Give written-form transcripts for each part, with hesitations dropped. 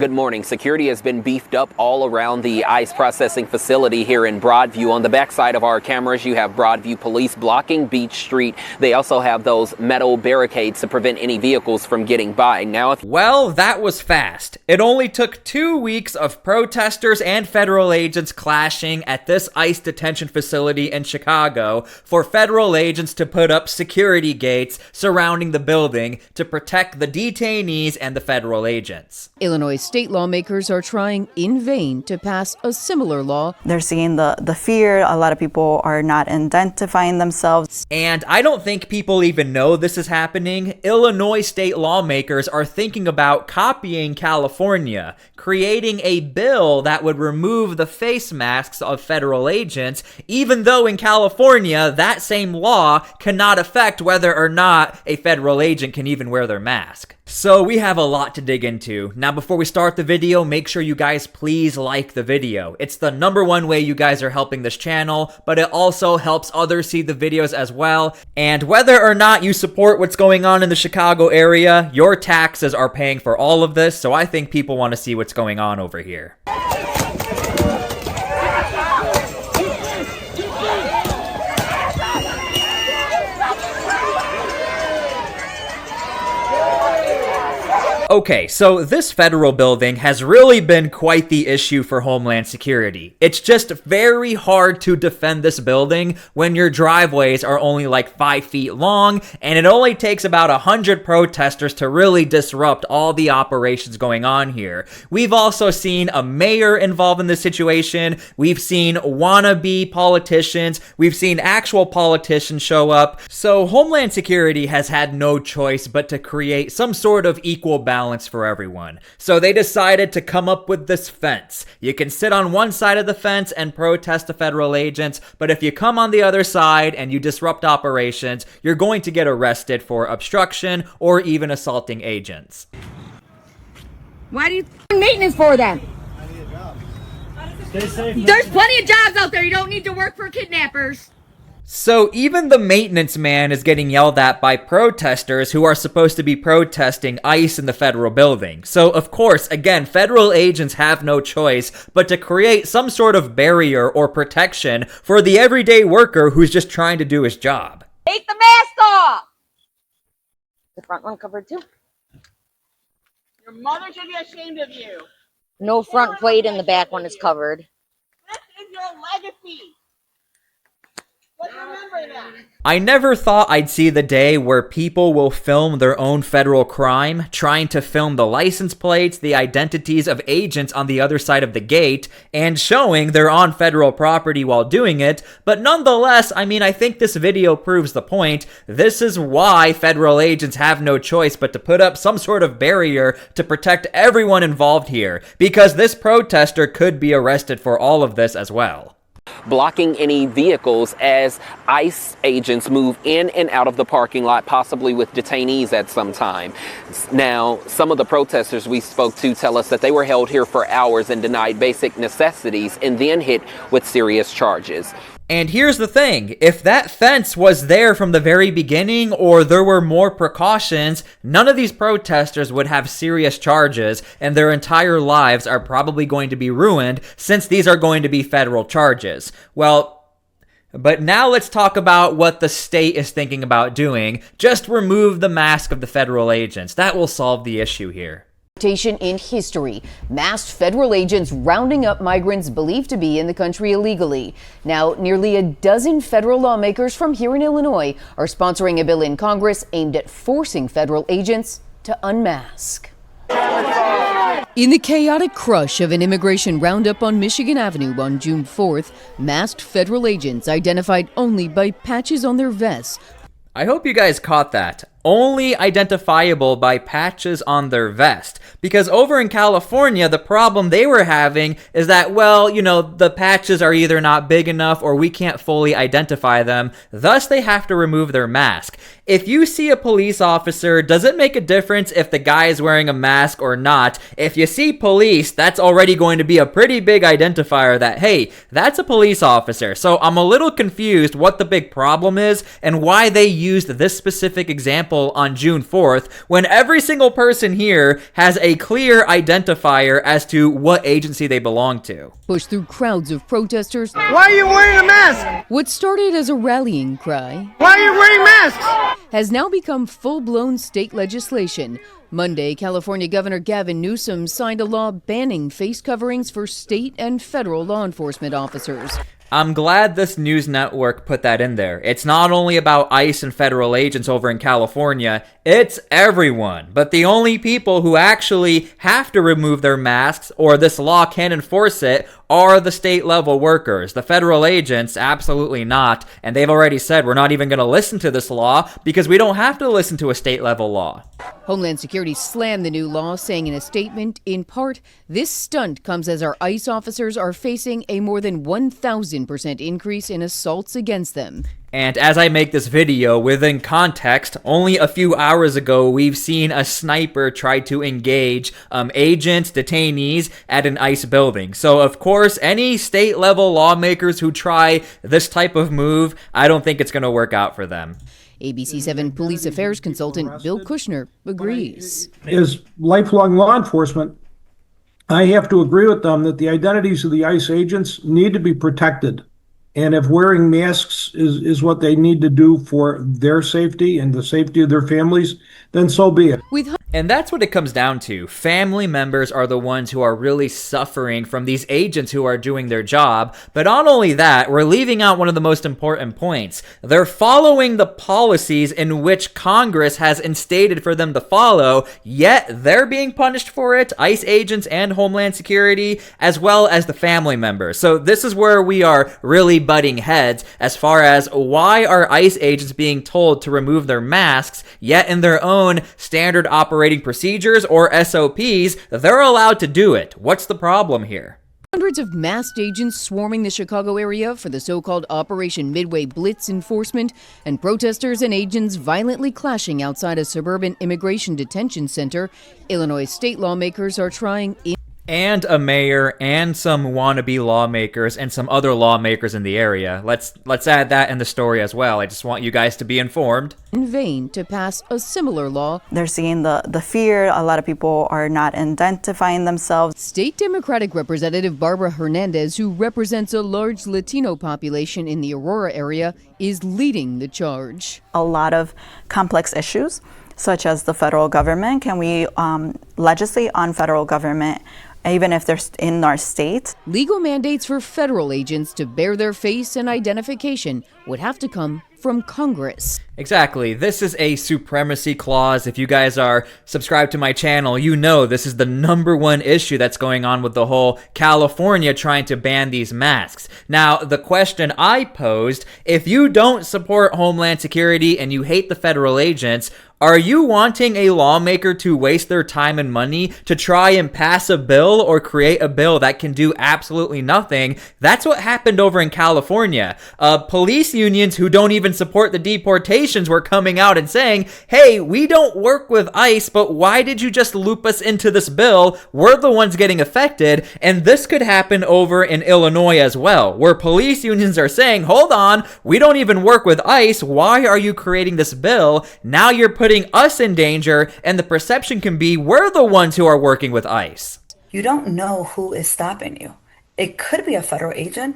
Good morning. Security has been beefed up all around the ICE processing facility here in Broadview. On the backside of our cameras, you have Broadview police blocking Beach Street. They also have those metal barricades to prevent any vehicles from getting by. Well, that was fast. It only took 2 weeks of protesters and federal agents clashing at this ICE detention facility in Chicago for federal agents to put up security gates surrounding the building to protect the detainees and the federal agents. Illinois state lawmakers are trying in vain to pass a similar law. They're seeing the fear. A lot of people are not identifying themselves. And I don't think people even know this is happening. Illinois state lawmakers are thinking about copying California, creating a bill that would remove the face masks of federal agents, even though in California, that same law cannot affect whether or not a federal agent can even wear their mask. So we have a lot to dig into. Now, before we start the video, make sure you guys please like the video. It's the #1 way you guys are helping this channel, but it also helps others see the videos as well. And whether or not you support what's going on in the Chicago area, your taxes are paying for all of this, so I think people want to see what's going on over here. Okay, so this federal building has really been quite the issue for Homeland Security. It's just very hard to defend this building when your driveways are only like 5 feet long, and it only takes about 100 protesters to really disrupt all the operations going on here. We've also seen a mayor involved in this situation. We've seen wannabe politicians. We've seen actual politicians show up. So Homeland Security has had no choice but to create some sort of equal balance for everyone. So they decided to come up with this fence. You can sit on one side of the fence and protest the federal agents, but if you come on the other side and you disrupt operations, you're going to get arrested for obstruction or even assaulting agents. Why do you maintenance for them? I need a job. Stay safe. There's plenty of jobs out there. You don't need to work for kidnappers. So even the maintenance man is getting yelled at by protesters who are supposed to be protesting ICE in the federal building. So of course, again, federal agents have no choice but to create some sort of barrier or protection for the everyday worker who's just trying to do his job. Take the mask off. The front one covered too. Your mother should be ashamed of you. No front plate and the back one is covered. This is your legacy. Let's remember that. I never thought I'd see the day where people will film their own federal crime, trying to film the license plates, the identities of agents on the other side of the gate, and showing they're on federal property while doing it. But nonetheless, I think this video proves the point. This is why federal agents have no choice but to put up some sort of barrier to protect everyone involved here, because this protester could be arrested for all of this as well. Blocking any vehicles as ICE agents move in and out of the parking lot, possibly with detainees at some time. Now, some of the protesters we spoke to tell us that they were held here for hours and denied basic necessities and then hit with serious charges. And here's the thing, if that fence was there from the very beginning or there were more precautions, none of these protesters would have serious charges and their entire lives are probably going to be ruined since these are going to be federal charges. Well, but now let's talk about what the state is thinking about doing. Just remove the mask of the federal agents. That will solve the issue here. In history, masked federal agents rounding up migrants believed to be in the country illegally. Now, nearly a dozen federal lawmakers from here in Illinois are sponsoring a bill in Congress aimed at forcing federal agents to unmask. In the chaotic crush of an immigration roundup on Michigan Avenue on June 4th, masked federal agents identified only by patches on their vests. I hope you guys caught that. Only identifiable by patches on their vest. Because over in California, the problem they were having is that, well, the patches are either not big enough or we can't fully identify them. Thus, they have to remove their mask. If you see a police officer, does it make a difference if the guy is wearing a mask or not? If you see police, that's already going to be a pretty big identifier that, hey, that's a police officer. So I'm a little confused what the big problem is and why they used this specific example example, on June 4th, when every single person here has a clear identifier as to what agency they belong to. Pushed through crowds of protesters. Why are you wearing a mask? What started as a rallying cry Why are you wearing masks? has now become full-blown state legislation. Monday, California Governor Gavin Newsom signed a law banning face coverings for state and federal law enforcement officers. I'm glad this news network put that in there. It's not only about ICE and federal agents over in California, it's everyone. But the only people who actually have to remove their masks, or this law can enforce it, are the state level workers. The federal agents, absolutely not. And they've already said we're not even going to listen to this law because we don't have to listen to a state level law. Homeland Security slammed the new law, saying in a statement, in part, this stunt comes as our ICE officers are facing a more than 1,000% increase in assaults against them. And as I make this video, within context, only a few hours ago, we've seen a sniper try to engage agents, detainees at an ICE building. So, of course, any state-level lawmakers who try this type of move, I don't think it's going to work out for them. ABC 7 police affairs consultant Bill Kushner agrees. As lifelong law enforcement, I have to agree with them that the identities of the ICE agents need to be protected. And if wearing masks is what they need to do for their safety and the safety of their families, then so be it. And that's what it comes down to. Family members are the ones who are really suffering from these agents who are doing their job. But not only that, we're leaving out one of the most important points. They're following the policies in which Congress has instated for them to follow, yet they're being punished for it, ICE agents and Homeland Security, as well as the family members. So this is where we are really butting heads as far as why are ICE agents being told to remove their masks, yet in their own standard operating procedures or SOPs, they're allowed to do it. What's the problem here? Hundreds of masked agents swarming the Chicago area for the so-called Operation Midway Blitz enforcement, and protesters and agents violently clashing outside a suburban immigration detention center. Illinois state lawmakers are trying And a mayor and some wannabe lawmakers and some other lawmakers in the area. Let's add that in the story as well. I just want you guys to be informed. in vain to pass a similar law. They're seeing the fear. A lot of people are not identifying themselves. State Democratic Representative Barbara Hernandez, who represents a large Latino population in the Aurora area, is leading the charge. A lot of complex issues, such as the federal government. Can we legislate on federal government, even if they're in our state? Legal mandates for federal agents to bear their face and identification would have to come from Congress. Exactly. This is a supremacy clause. If you guys are subscribed to my channel, you know this is the #1 issue that's going on with the whole California trying to ban these masks. Now, the question I posed, if you don't support Homeland Security and you hate the federal agents, are you wanting a lawmaker to waste their time and money to try and pass a bill or create a bill that can do absolutely nothing? That's what happened over in California. Police unions who don't even support the deportations were coming out and saying, hey, we don't work with ICE, but why did you just loop us into this bill? We're the ones getting affected. And this could happen over in Illinois as well, where police unions are saying, hold on, we don't even work with ICE. Why are you creating this bill? Now you're putting us in danger, and the perception can be we're the ones who are working with ICE. You don't know who is stopping you. It could be a federal agent.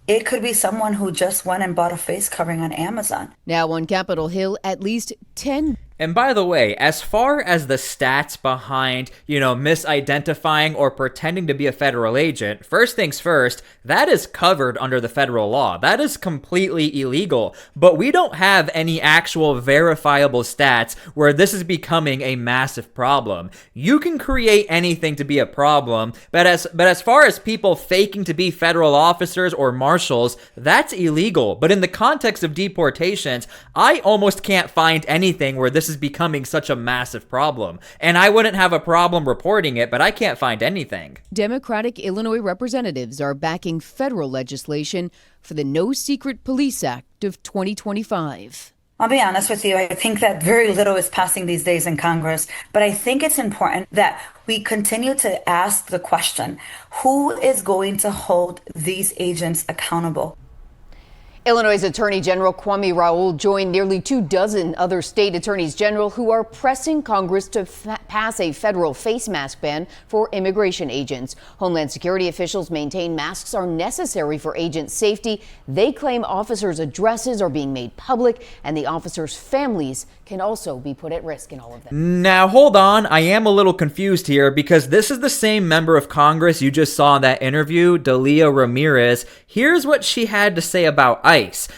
It could be someone who just went and bought a face covering on Amazon. Now on Capitol Hill, at least 10. And by the way, as far as the stats behind, misidentifying or pretending to be a federal agent, first things first, that is covered under the federal law. That is completely illegal. But we don't have any actual verifiable stats where this is becoming a massive problem. You can create anything to be a problem, but as far as people faking to be federal officers or marshals, that's illegal. But in the context of deportations, I almost can't find anything where this is becoming such a massive problem. And I wouldn't have a problem reporting it, but I can't find anything. Democratic Illinois representatives are backing federal legislation for the No Secret Police Act of 2025. I'll be honest with you, I think that very little is passing these days in Congress, but I think it's important that we continue to ask the question, who is going to hold these agents accountable? Illinois' Attorney General Kwame Raoul joined nearly 24 other state attorneys general who are pressing Congress to pass a federal face mask ban for immigration agents. Homeland Security officials maintain masks are necessary for agent safety. They claim officers' addresses are being made public and the officers' families can also be put at risk in all of them. Now, hold on. I am a little confused here because this is the same member of Congress you just saw in that interview, Delia Ramirez. Here's what she had to say about ICE.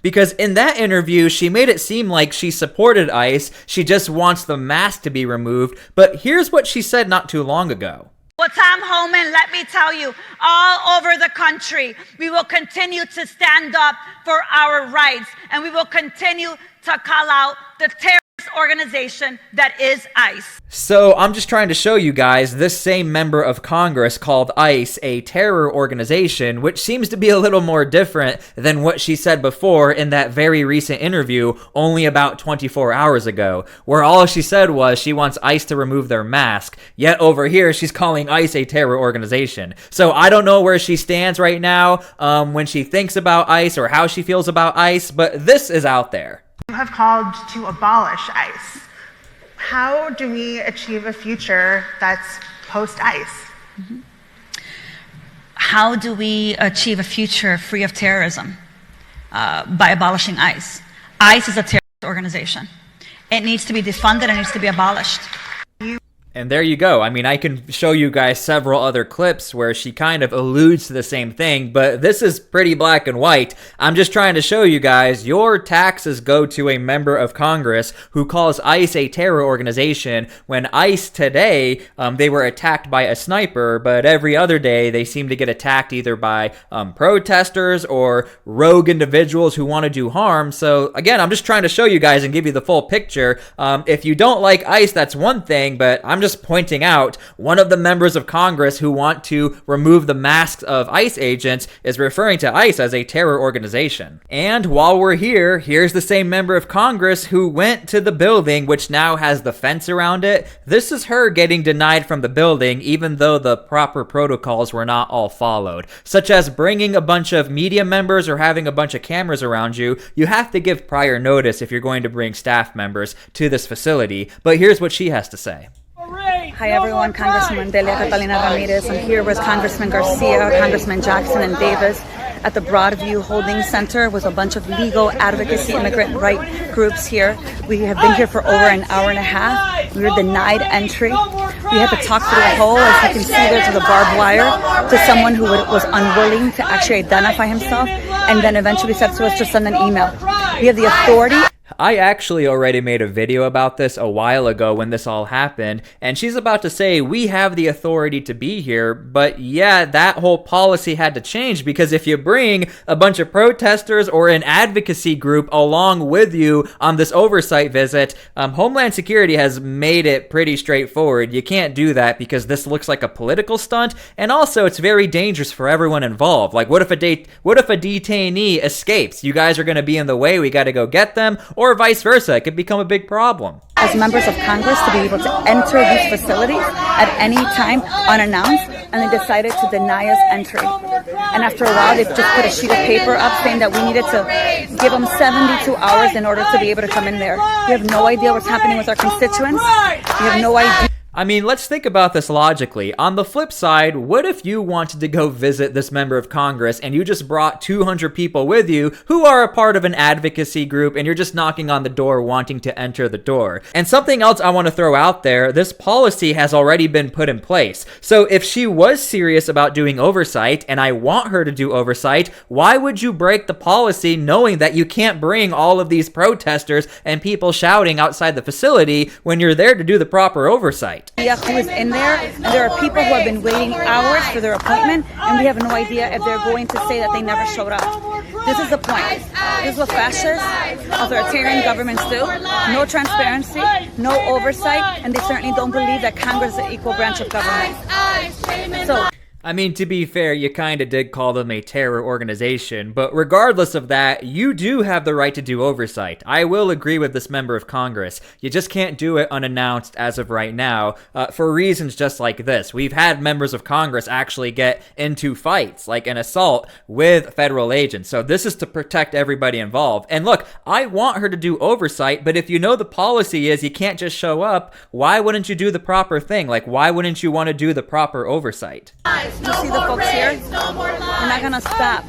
Because in that interview, she made it seem like she supported ICE. She just wants the mask to be removed. But here's what she said not too long ago. Well, Tom Homan, let me tell you, all over the country, we will continue to stand up for our rights, and we will continue to call out the terrorist organization that is ICE. So I'm just trying to show you guys this same member of Congress called ICE a terror organization, which seems to be a little more different than what she said before in that very recent interview only about 24 hours ago, where all she said was she wants ICE to remove their mask, yet over here she's calling ICE a terror organization. So I don't know where she stands right now when she thinks about ICE or how she feels about ICE, but this is out there. You have called to abolish ICE. How do we achieve a future that's post-ICE? Mm-hmm. How do we achieve a future free of terrorism? By abolishing ICE. ICE is a terrorist organization. It needs to be defunded and needs to be abolished. And there you go. I mean, I can show you guys several other clips where she kind of alludes to the same thing, but this is pretty black and white. I'm just trying to show you guys your taxes go to a member of Congress who calls ICE a terror organization when ICE today, they were attacked by a sniper, but every other day they seem to get attacked either by protesters or rogue individuals who want to do harm. So again, I'm just trying to show you guys and give you the full picture. If you don't like ICE, that's one thing, but I'm just pointing out one of the members of Congress who want to remove the masks of ICE agents is referring to ICE as a terror organization. And while we're here, here's the same member of Congress who went to the building which now has the fence around it. This is her getting denied from the building even though the proper protocols were not all followed, such as bringing a bunch of media members or having a bunch of cameras around you. You have to give prior notice if you're going to bring staff members to this facility. But here's what she has to say. Hi everyone, Congresswoman Delia Catalina Ramirez. I'm here with Congressman Garcia, Congressman Jackson, and Davis at the Broadview Holding Center with a bunch of legal advocacy immigrant right groups here. We have been here for over an hour and a half. We were denied entry. We had to talk through a hole, as you can see there, to the barbed wire, to someone who was unwilling to actually identify himself, and then eventually said to us to send an email. We have the authority. I actually already made a video about this a while ago when this all happened, and she's about to say we have the authority to be here, but yeah, that whole policy had to change because if you bring a bunch of protesters or an advocacy group along with you on this oversight visit, Homeland Security has made it pretty straightforward. You can't do that because this looks like a political stunt, and also it's very dangerous for everyone involved. Like, what if a detainee escapes? You guys are going to be in the way, we got to go get them, or vice versa. It could become a big problem. As members of Congress, to be able to enter these facilities at any time unannounced, and they decided to deny us entry. And after a while, they just put a sheet of paper up saying that we needed to give them 72 hours in order to be able to come in there. We have no idea what's happening with our constituents. We have no idea. I mean, let's think about this logically. On the flip side, what if you wanted to go visit this member of Congress and you just brought 200 people with you who are a part of an advocacy group and you're just knocking on the door wanting to enter the door? And something else I want to throw out there, this policy has already been put in place. So if she was serious about doing oversight, and I want her to do oversight, why would you break the policy knowing that you can't bring all of these protesters and people shouting outside the facility when you're there to do the proper oversight? Who is in there, and there are people who have been waiting hours for their appointment, and we have no idea if they're going to say that they never showed up. This is the point. This is what fascist, authoritarian governments do. No transparency, no oversight, and they certainly don't believe that Congress is the equal branch of government. So I mean, to be fair, you kinda did call them a terror organization, but regardless of that, you do have the right to do oversight. I will agree with this member of Congress. You just can't do it unannounced as of right now, for reasons just like this. We've had members of Congress actually get into fights, like an assault, with federal agents, so this is to protect everybody involved. And look, I want her to do oversight, but if you know the policy is you can't just show up, why wouldn't you do the proper thing? Like, why wouldn't you want to do the proper oversight? You see the folks here? We're not going to stop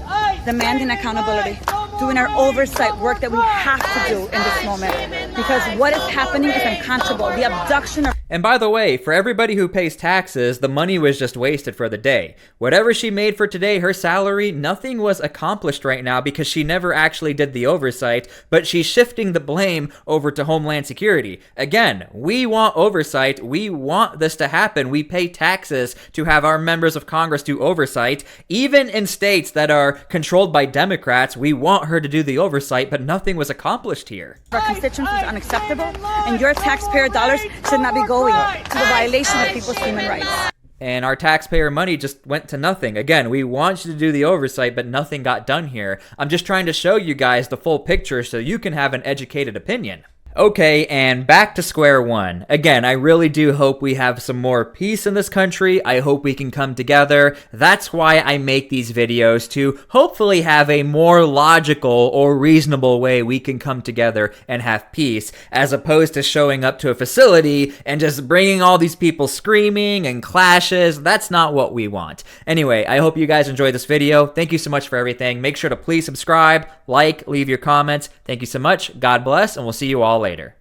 demanding accountability, doing our oversight work that we have to do in this moment, because what is happening is unconscionable. The abduction of... And by the way, for everybody who pays taxes, the money was just wasted for the day. Whatever she made for today, her salary, nothing was accomplished right now because she never actually did the oversight, but she's shifting the blame over to Homeland Security. Again, we want oversight. We want this to happen. We pay taxes to have our members of Congress do oversight. Even in states that are controlled by Democrats, we want her to do the oversight, but nothing was accomplished here. Our constituents is unacceptable, and your taxpayer dollars should not be going to the violation of people's human rights. And our taxpayer money just went to nothing. Again, we want you to do the oversight, but nothing got done here. I'm just trying to show you guys the full picture so you can have an educated opinion. Okay, and back to square one. Again, I really do hope we have some more peace in this country. I hope we can come together. That's why I make these videos, to hopefully have a more logical or reasonable way we can come together and have peace, as opposed to showing up to a facility and just bringing all these people screaming and clashes. That's not what we want. Anyway, I hope you guys enjoyed this video. Thank you so much for everything. Make sure to please subscribe, like, leave your comments. Thank you so much. God bless, and we'll see you all later.